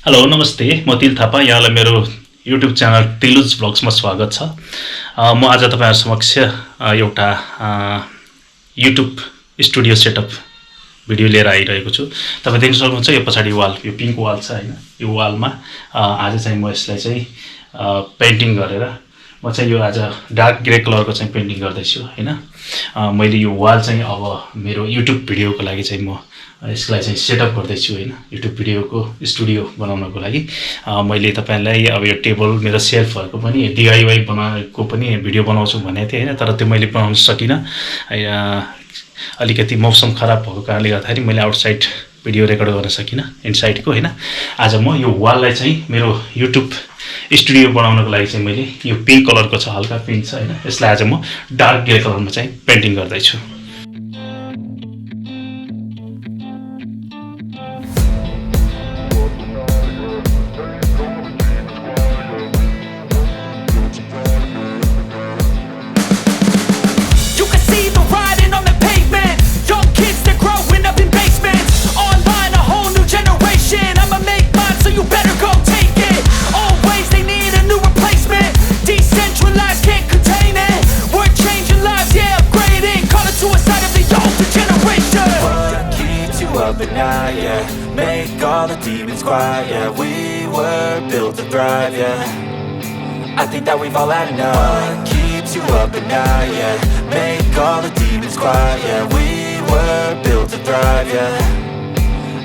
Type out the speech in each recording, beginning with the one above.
Hello नमस्ते, म तिल थापा। यहाँलाई मेरो युट्युब च्यानल तिलुज भ्लग्समा स्वागत छ। म आज तपाईँहरू समक्ष एउटा युट्युब स्टुडियो सेटअप भिडियो लिएर आइरहेको छु। तपाईँ देख्न सक्नुहुन्छ यो पछाडि वाल, यो पिङ्क वाल छ हैन, यो वालमा आज चाहिँ म यसलाई चाहिँ पेन्टिङ गरेर म चाहिँ यो आज डार्क ग्रे कलरको चाहिँ पेन्टिङ गर्दैछु हैन। मैले यो वाल चाहिँ अब मेरो युट्युब भिडियोको लागि चाहिँ म यसलाई चाहिँ सेटअप गर्दैछु हैन। युट्युब भिडियोको स्टुडियो बनाउनको लागि मैले तपाईलाई अब यो टेबल मेरो सेल्फहरुको पनि DIY बनाएको पनि भिडियो बनाउँछु भनेको थिएँ हैन, तर त्यो मैले बनाउन सकिनँ। अलिकति मौसम खराब भएको कारणले गर्दाखेरि मैले आउटसाइड भिडियो रेकर्ड गर्न सकिनँ, इनसाइडको हैन। आज म यो वाललाई चाहिँ मेरो युट्युब स्टुडियो बनाउनको लागि चाहिँ मैले यो पिङ्क कलरको छ, हल्का पिङ्क छ हैन, यसलाई आज म डार्क ग्रे कलरमा चाहिँ पेन्टिङ गर्दैछु। At night, yeah. Make all the demons quiet, yeah. We were built to thrive, yeah. I think that we've all had enough. What keeps you up at night, yeah. Make all the demons quiet, yeah. We were built to thrive, yeah.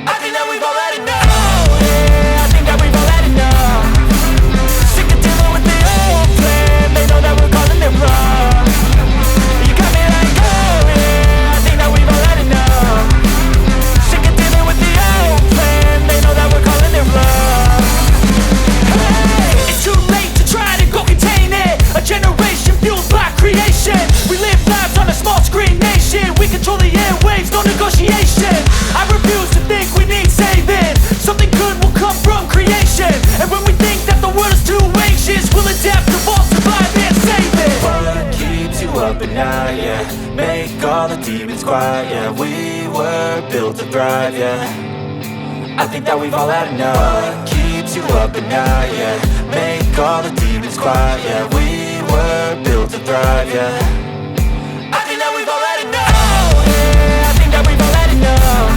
I think that we've all had enough. Yeah, I think that we've all had enough. Sick of dealing with the old plan. They know that we're calling it wrong. You got me like, oh yeah, I think that we've all had enough. Make all the demons quiet, yeah. We were built to thrive, yeah. I think that we've all had enough. What keeps you up at night, yeah. Make all the demons quiet, yeah. We were built to thrive, yeah. I think that we've all had enough. Yeah, I think that we've all had enough.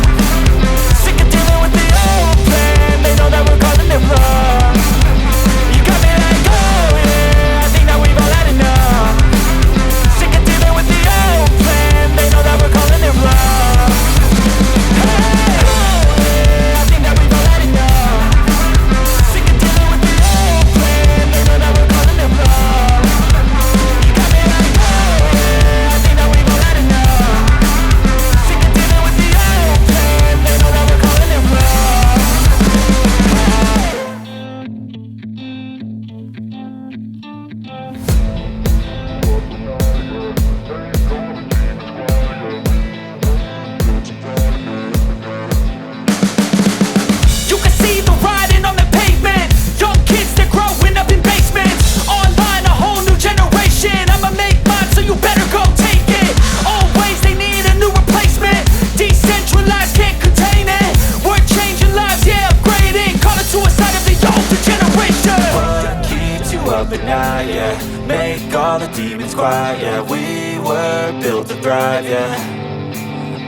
Sick of dealing with the old plan. They know that we're calling it wrong. You got me like, oh yeah, I think that we've all had enough. Sick of dealing with the old plan. They know that we're calling it wrong. Hey, oh yeah, I think that we've all had enough. Sick of dealing with the old plan. They know that we're calling it wrong. You got me like, oh yeah, I think that we've all had enough. Sick of dealing with the old plan. They know that we're calling it wrong. You can see the writing on the pavement. Young kids, they're growing up in basements. Online, a whole new generation. I'ma make mine, so you better go take it. Always they need a new replacement. Decentralized, can't contain it. We're changing lives, yeah, upgrading. Call it suicide of the older generation. What keeps you up at night, yeah. Make all the demons quiet, yeah. We were built to thrive, yeah.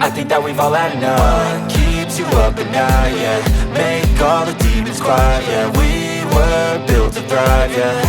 I think that we've all had enough. What keeps you up at night, yeah. Make all the demons quiet, yeah. We were built to thrive, yeah.